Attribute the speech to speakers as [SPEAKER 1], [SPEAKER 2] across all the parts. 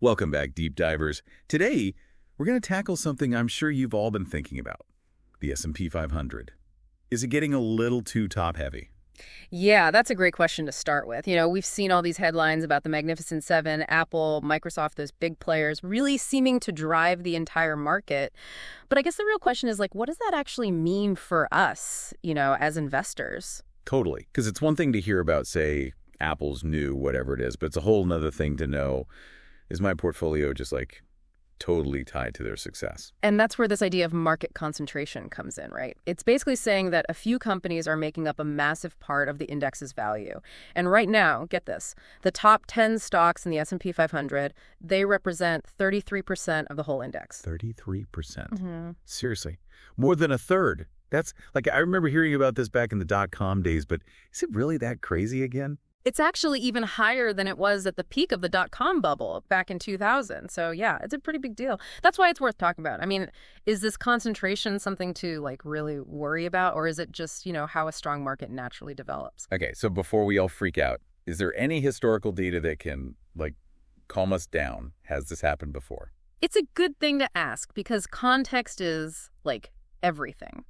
[SPEAKER 1] Welcome back, deep divers. Today, we're going to tackle something I'm sure you've all been thinking about, the S&P 500. Is it getting a little too top-heavy?
[SPEAKER 2] Yeah, that's a great question to start with. We've seen all these headlines about the Magnificent Seven, Apple, Microsoft, those big players really seeming to drive the entire market. But I guess the real question is, what does that actually mean for us, as investors?
[SPEAKER 1] Totally. Because it's one thing to hear about, say, Apple's new whatever it is, but it's a whole nother thing to know, is my portfolio just totally tied to their success?
[SPEAKER 2] And that's where this idea of market concentration comes in, right? It's basically saying that a few companies are making up a massive part of the index's value. And right now, get this, the top 10 stocks in the S&P 500, they represent 33% of the whole index.
[SPEAKER 1] 33%? Seriously. More than a third. That's I remember hearing about this back in the dot-com days, but is it really that crazy again?
[SPEAKER 2] It's actually even higher than it was at the peak of the dot-com bubble back in 2000. So yeah, it's a pretty big deal. That's why it's worth talking about. I mean, is this concentration something to really worry about, or is it just, how a strong market naturally develops?
[SPEAKER 1] Okay, so before we all freak out, is there any historical data that can, calm us down? Has this happened before?
[SPEAKER 2] It's a good thing to ask because context is, everything.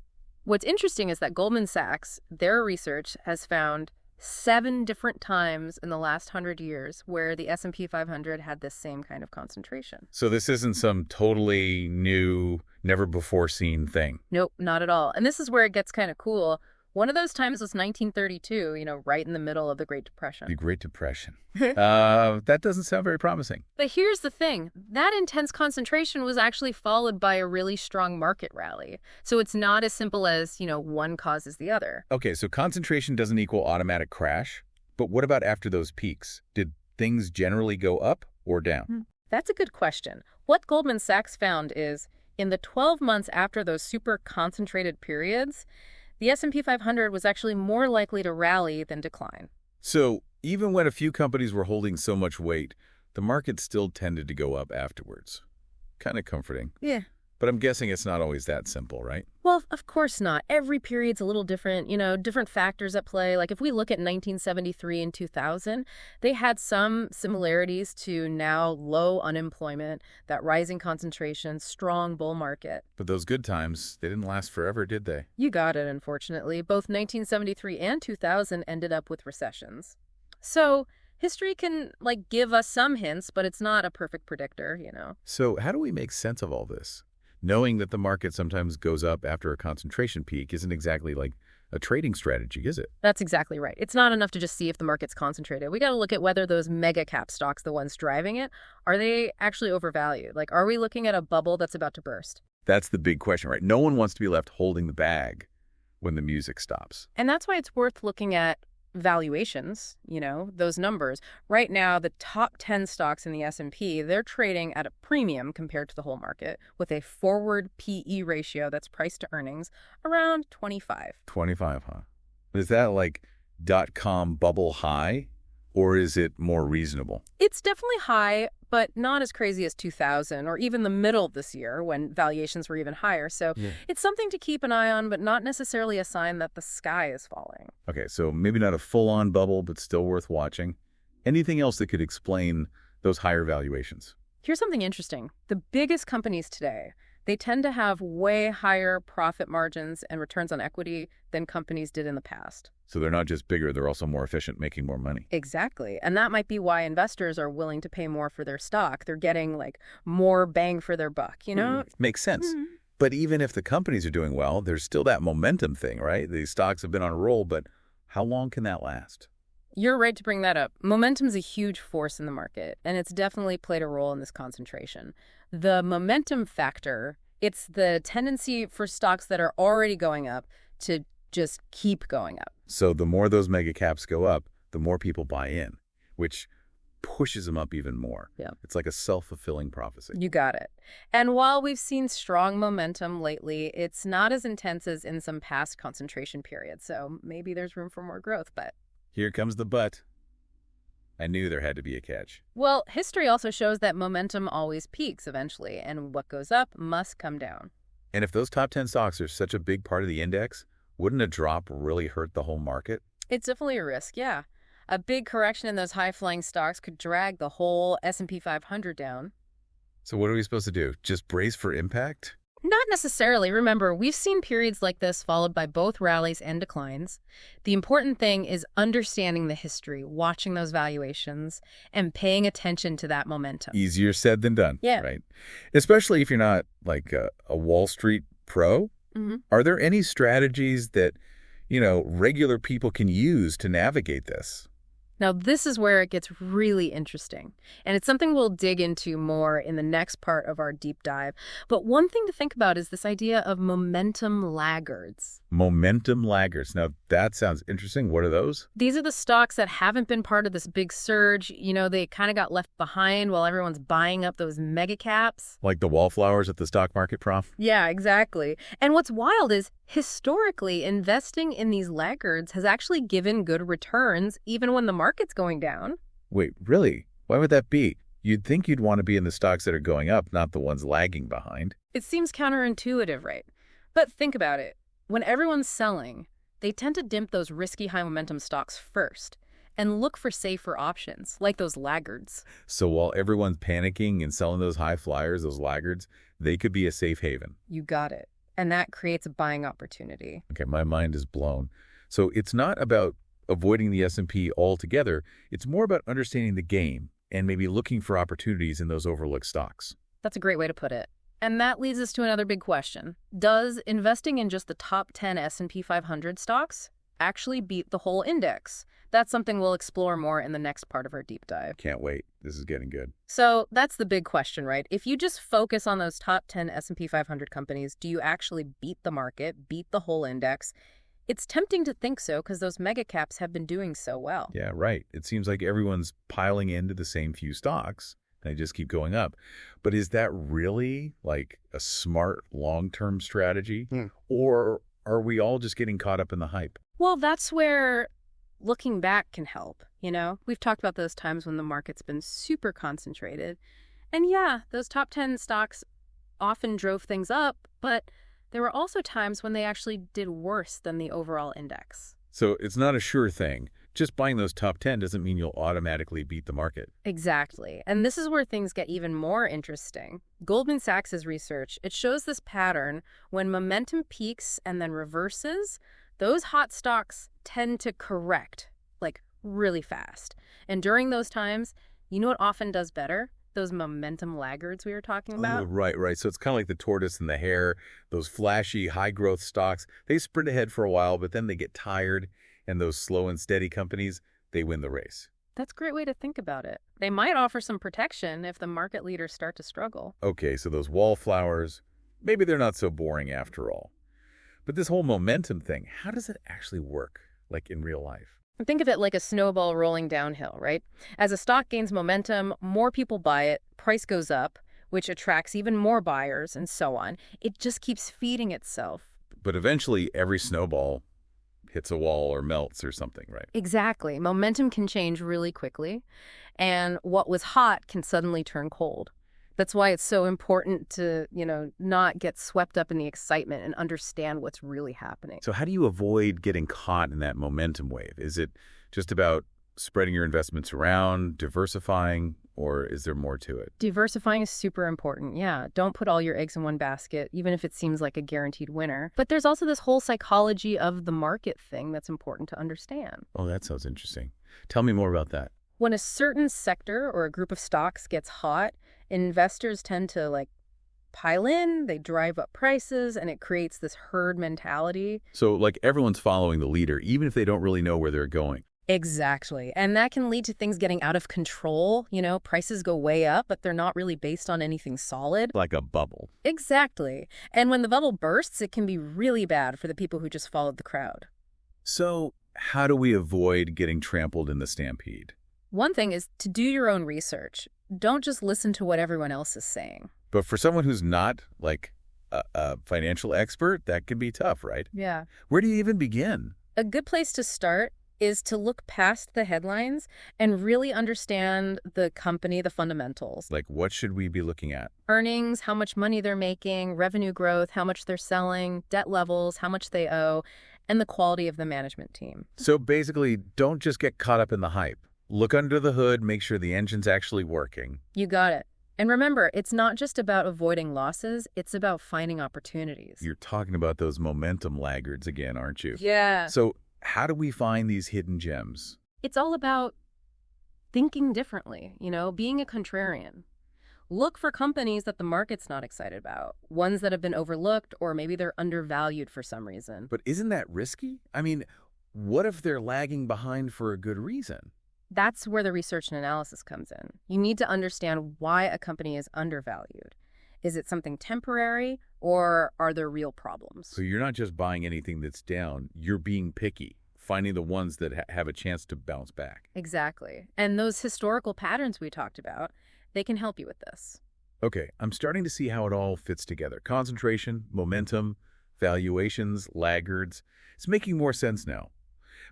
[SPEAKER 2] What's interesting is that Goldman Sachs, their research has found 7 different times in the last 100 years where the S&P 500 had this same kind of concentration.
[SPEAKER 1] So this isn't some totally new, never-before-seen thing?
[SPEAKER 2] Nope, not at all. And this is where it gets kind of cool. One of those times was 1932, right in the middle of the Great Depression.
[SPEAKER 1] The Great Depression. That doesn't sound very promising.
[SPEAKER 2] But here's the thing. That intense concentration was actually followed by a really strong market rally. So it's not as simple as, one causes the other.
[SPEAKER 1] Okay, so concentration doesn't equal automatic crash. But what about after those peaks? Did things generally go up or down?
[SPEAKER 2] That's a good question. What Goldman Sachs found is in the 12 months after those super concentrated periods, the S&P 500 was actually more likely to rally than decline.
[SPEAKER 1] So even when a few companies were holding so much weight, the market still tended to go up afterwards. Kind of comforting.
[SPEAKER 2] Yeah.
[SPEAKER 1] But I'm guessing it's not always that simple, right?
[SPEAKER 2] Well, of course not. Every period's a little different, different factors at play. If we look at 1973 and 2000, they had some similarities to now low unemployment, that rising concentration, strong bull market.
[SPEAKER 1] But those good times, they didn't last forever, did they?
[SPEAKER 2] You got it, unfortunately. Both 1973 and 2000 ended up with recessions. So history can, give us some hints, but it's not a perfect predictor,
[SPEAKER 1] So how do we make sense of all this? Knowing that the market sometimes goes up after a concentration peak isn't exactly a trading strategy, is it?
[SPEAKER 2] That's exactly right. It's not enough to just see if the market's concentrated. We got to look at whether those mega cap stocks, the ones driving it, are they actually overvalued? Are we looking at a bubble that's about to burst?
[SPEAKER 1] That's the big question, right? No one wants to be left holding the bag when the music stops.
[SPEAKER 2] And that's why it's worth looking at valuations, those numbers. Right now, the top 10 stocks in the S&P, they're trading at a premium compared to the whole market with a forward PE ratio that's price to earnings around 25.
[SPEAKER 1] 25, huh? Is that dot-com bubble high, or is it more reasonable?
[SPEAKER 2] It's definitely high, but not as crazy as 2000 or even the middle of this year when valuations were even higher. So It's something to keep an eye on, but not necessarily a sign that the sky is falling.
[SPEAKER 1] Okay, so maybe not a full-on bubble, but still worth watching. Anything else that could explain those higher valuations?
[SPEAKER 2] Here's something interesting. The biggest companies today, they tend to have way higher profit margins and returns on equity than companies did in the past.
[SPEAKER 1] So they're not just bigger, they're also more efficient, making more money.
[SPEAKER 2] Exactly. And that might be why investors are willing to pay more for their stock. They're getting more bang for their buck,
[SPEAKER 1] Makes sense. But even if the companies are doing well, there's still that momentum thing, right? These stocks have been on a roll, but how long can that last?
[SPEAKER 2] You're right to bring that up. Momentum's a huge force in the market, and it's definitely played a role in this concentration. The momentum factor, it's the tendency for stocks that are already going up to just keep going up.
[SPEAKER 1] So the more those mega caps go up, the more people buy in, which pushes them up even more.
[SPEAKER 2] Yeah.
[SPEAKER 1] It's like a self-fulfilling prophecy.
[SPEAKER 2] You got it. And while we've seen strong momentum lately, it's not as intense as in some past concentration periods. So maybe there's room for more growth, but...
[SPEAKER 1] Here comes the but. I knew there had to be a catch.
[SPEAKER 2] Well, history also shows that momentum always peaks eventually, and what goes up must come down.
[SPEAKER 1] And if those top 10 stocks are such a big part of the index, wouldn't a drop really hurt the whole market?
[SPEAKER 2] It's definitely a risk, yeah. A big correction in those high-flying stocks could drag the whole S&P 500 down.
[SPEAKER 1] So what are we supposed to do? Just brace for impact?
[SPEAKER 2] Not necessarily. Remember, we've seen periods like this followed by both rallies and declines. The important thing is understanding the history, watching those valuations, and paying attention to that momentum.
[SPEAKER 1] Easier said than done,
[SPEAKER 2] Yeah.
[SPEAKER 1] right? Especially if you're not like a Wall Street pro.
[SPEAKER 2] Mm-hmm.
[SPEAKER 1] Are there any strategies that, regular people can use to navigate this?
[SPEAKER 2] Now, this is where it gets really interesting, and it's something we'll dig into more in the next part of our deep dive. But one thing to think about is this idea of momentum laggards.
[SPEAKER 1] Momentum laggards. Now, that sounds interesting. What are those?
[SPEAKER 2] These are the stocks that haven't been part of this big surge. They kind of got left behind while everyone's buying up those mega caps.
[SPEAKER 1] Like the wallflowers at the stock market, Prof?
[SPEAKER 2] Yeah, exactly. And what's wild is, historically, investing in these laggards has actually given good returns even when the market's going down.
[SPEAKER 1] Wait, really? Why would that be? You'd think you'd want to be in the stocks that are going up, not the ones lagging behind.
[SPEAKER 2] It seems counterintuitive, right? But think about it. When everyone's selling, they tend to dimp those risky high momentum stocks first and look for safer options, like those laggards.
[SPEAKER 1] So while everyone's panicking and selling those high flyers, those laggards, they could be a safe haven.
[SPEAKER 2] You got it. And that creates a buying opportunity.
[SPEAKER 1] Okay, my mind is blown. So it's not about avoiding the S&P altogether. It's more about understanding the game and maybe looking for opportunities in those overlooked stocks.
[SPEAKER 2] That's a great way to put it. And that leads us to another big question. Does investing in just the top 10 S&P 500 stocks actually beat the whole index? That's something we'll explore more in the next part of our deep dive.
[SPEAKER 1] Can't wait. This is getting good.
[SPEAKER 2] So that's the big question, right? If you just focus on those top 10 S&P 500 companies, do you actually beat the market, beat the whole index? It's tempting to think so because those mega caps have been doing so well.
[SPEAKER 1] Yeah, right. It seems like everyone's piling into the same few stocks. They just keep going up. But is that really like a smart long-term strategy? Or are we all just getting caught up in the hype?
[SPEAKER 2] Well, that's where looking back can help, We've talked about those times when the market's been super concentrated. And yeah, those top 10 stocks often drove things up, but there were also times when they actually did worse than the overall index.
[SPEAKER 1] So it's not a sure thing. Just buying those top 10 doesn't mean you'll automatically beat the market.
[SPEAKER 2] Exactly. And this is where things get even more interesting. Goldman Sachs' research, it shows this pattern when momentum peaks and then reverses, those hot stocks tend to correct, like really fast. And during those times, you know what often does better? Those momentum laggards we were talking about.
[SPEAKER 1] Oh, right. So it's kind of like the tortoise and the hare, those flashy, high-growth stocks. They sprint ahead for a while, but then they get tired. And those slow and steady companies, they win the race.
[SPEAKER 2] That's a great way to think about it. They might offer some protection if the market leaders start to struggle.
[SPEAKER 1] Okay, so those wallflowers, maybe they're not so boring after all. But this whole momentum thing, how does it actually work, like in real life?
[SPEAKER 2] Think of it like a snowball rolling downhill, right? As a stock gains momentum, more people buy it, price goes up, which attracts even more buyers, and so on. It just keeps feeding itself.
[SPEAKER 1] But eventually, every snowball hits a wall or melts or something, right?
[SPEAKER 2] Exactly. Momentum can change really quickly, and what was hot can suddenly turn cold. That's why it's so important to, not get swept up in the excitement and understand what's really happening.
[SPEAKER 1] So how do you avoid getting caught in that momentum wave? Is it just about spreading your investments around, diversifying, or is there more to it?
[SPEAKER 2] Diversifying is super important, yeah. Don't put all your eggs in one basket, even if it seems like a guaranteed winner. But there's also this whole psychology of the market thing that's important to understand.
[SPEAKER 1] Oh, that sounds interesting. Tell me more about that.
[SPEAKER 2] When a certain sector or a group of stocks gets hot, investors tend to pile in, they drive up prices, and it creates this herd mentality.
[SPEAKER 1] So everyone's following the leader, even if they don't really know where they're going.
[SPEAKER 2] Exactly. And that can lead to things getting out of control. Prices go way up, but they're not really based on anything solid.
[SPEAKER 1] Like a bubble.
[SPEAKER 2] Exactly. And when the bubble bursts, it can be really bad for the people who just followed the crowd.
[SPEAKER 1] So how do we avoid getting trampled in the stampede?
[SPEAKER 2] One thing is to do your own research. Don't just listen to what everyone else is saying.
[SPEAKER 1] But for someone who's not a financial expert, that can be tough, right?
[SPEAKER 2] Yeah.
[SPEAKER 1] Where do you even begin?
[SPEAKER 2] A good place to start is to look past the headlines and really understand the company, the fundamentals.
[SPEAKER 1] Like, what should we be looking at?
[SPEAKER 2] Earnings, how much money they're making, revenue growth, how much they're selling, debt levels, how much they owe. and the quality of the management team.
[SPEAKER 1] So basically, don't just get caught up in the hype. Look under the hood, make sure the engine's actually working.
[SPEAKER 2] You got it. And remember, it's not just about avoiding losses, it's about finding opportunities.
[SPEAKER 1] You're talking about those momentum laggards again, aren't you?
[SPEAKER 2] Yeah.
[SPEAKER 1] So how do we find these hidden gems?
[SPEAKER 2] It's all about thinking differently, being a contrarian. Look for companies that the market's not excited about, ones that have been overlooked, or maybe they're undervalued for some reason.
[SPEAKER 1] But isn't that risky? I mean, what if they're lagging behind for a good reason?
[SPEAKER 2] That's where the research and analysis comes in. You need to understand why a company is undervalued. Is it something temporary, or are there real problems?
[SPEAKER 1] So you're not just buying anything that's down, you're being picky, finding the ones that have a chance to bounce back.
[SPEAKER 2] Exactly. And those historical patterns we talked about, they can help you with this.
[SPEAKER 1] Okay, I'm starting to see how it all fits together. Concentration, momentum, valuations, laggards. It's making more sense now.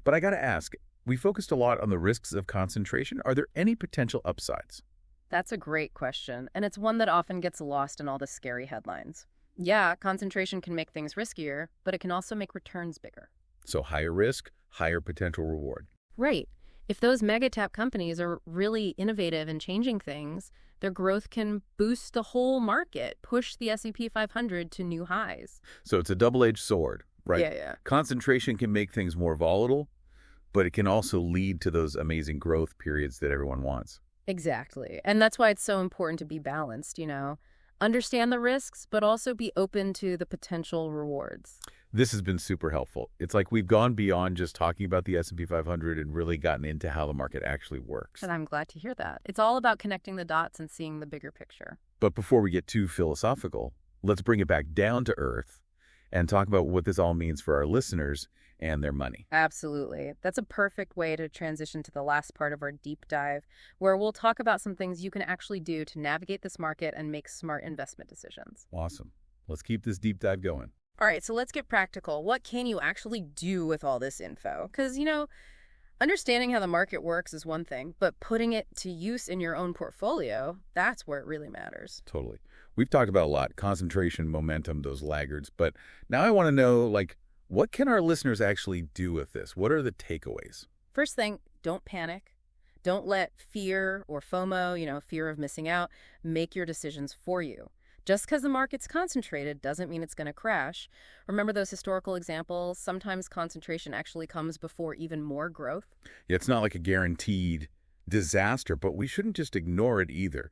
[SPEAKER 1] But I gotta ask, we focused a lot on the risks of concentration. Are there any potential upsides?
[SPEAKER 2] That's a great question, and it's one that often gets lost in all the scary headlines. Yeah, concentration can make things riskier, but it can also make returns bigger.
[SPEAKER 1] So higher risk, higher potential reward.
[SPEAKER 2] Right. If those mega-cap companies are really innovative and changing things, their growth can boost the whole market, push the S&P 500 to new highs.
[SPEAKER 1] So it's a double-edged sword, right?
[SPEAKER 2] Yeah.
[SPEAKER 1] Concentration can make things more volatile, but it can also lead to those amazing growth periods that everyone wants.
[SPEAKER 2] Exactly. And that's why it's so important to be balanced, Understand the risks, but also be open to the potential rewards.
[SPEAKER 1] This has been super helpful. It's like we've gone beyond just talking about the S&P 500 and really gotten into how the market actually works.
[SPEAKER 2] And I'm glad to hear that. It's all about connecting the dots and seeing the bigger picture.
[SPEAKER 1] But before we get too philosophical, let's bring it back down to earth and talk about what this all means for our listeners and their money.
[SPEAKER 2] Absolutely. That's a perfect way to transition to the last part of our deep dive, where we'll talk about some things you can actually do to navigate this market and make smart investment decisions.
[SPEAKER 1] Awesome. Let's keep this deep dive going.
[SPEAKER 2] All right, so let's get practical. What can you actually do with all this info? Because, understanding how the market works is one thing, but putting it to use in your own portfolio, that's where it really matters.
[SPEAKER 1] Totally. We've talked about a lot, concentration, momentum, those laggards, but now I want to know, what can our listeners actually do with this? What are the takeaways?
[SPEAKER 2] First thing, don't panic. Don't let fear or FOMO, fear of missing out, make your decisions for you. Just because the market's concentrated doesn't mean it's going to crash. Remember those historical examples? Sometimes concentration actually comes before even more growth.
[SPEAKER 1] Yeah, it's not like a guaranteed disaster, but we shouldn't just ignore it either.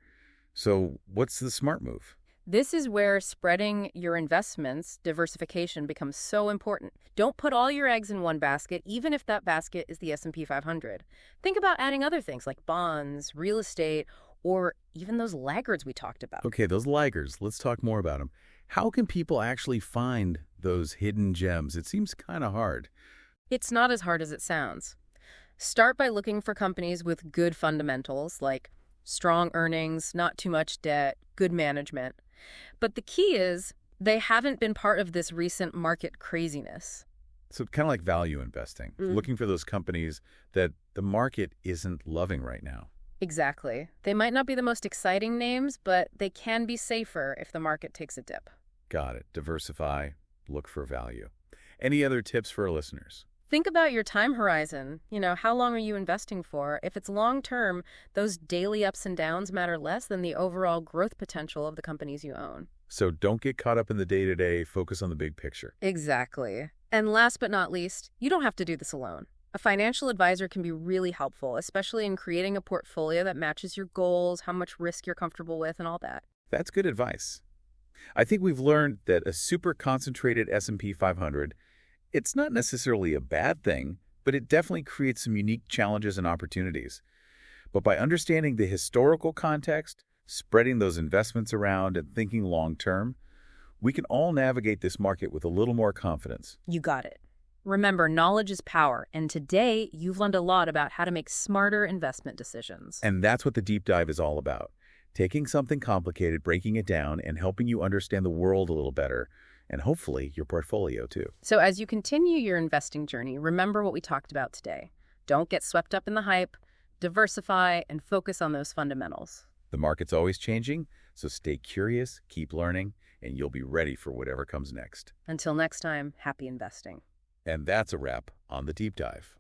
[SPEAKER 1] So what's the smart move?
[SPEAKER 2] This is where spreading your investments, diversification, becomes so important. Don't put all your eggs in one basket, even if that basket is the S&P 500. Think about adding other things like bonds, real estate, or even those laggards we talked about.
[SPEAKER 1] Okay, those laggards, let's talk more about them. How can people actually find those hidden gems? It seems kind of hard.
[SPEAKER 2] It's not as hard as it sounds. Start by looking for companies with good fundamentals, like strong earnings, not too much debt, good management. But the key is they haven't been part of this recent market craziness.
[SPEAKER 1] So kind of like value investing, looking for those companies that the market isn't loving right now.
[SPEAKER 2] Exactly. They might not be the most exciting names, but they can be safer if the market takes a dip.
[SPEAKER 1] Got it. Diversify, look for value. Any other tips for our listeners?
[SPEAKER 2] Think about your time horizon. How long are you investing for? If it's long term, those daily ups and downs matter less than the overall growth potential of the companies you own.
[SPEAKER 1] So don't get caught up in the day-to-day, focus on the big picture.
[SPEAKER 2] Exactly. And last but not least, you don't have to do this alone. A financial advisor can be really helpful, especially in creating a portfolio that matches your goals, how much risk you're comfortable with, and all that.
[SPEAKER 1] That's good advice. I think we've learned that a super concentrated S&P 500, it's not necessarily a bad thing, but it definitely creates some unique challenges and opportunities. But by understanding the historical context, spreading those investments around, and thinking long-term, we can all navigate this market with a little more confidence.
[SPEAKER 2] You got it. Remember, knowledge is power, and today you've learned a lot about how to make smarter investment decisions.
[SPEAKER 1] And that's what the deep dive is all about. Taking something complicated, breaking it down, and helping you understand the world a little better, and hopefully your portfolio too.
[SPEAKER 2] So as you continue your investing journey, remember what we talked about today. Don't get swept up in the hype, diversify, and focus on those fundamentals.
[SPEAKER 1] The market's always changing, so stay curious, keep learning, and you'll be ready for whatever comes next.
[SPEAKER 2] Until next time, happy investing.
[SPEAKER 1] And that's a wrap on the deep dive.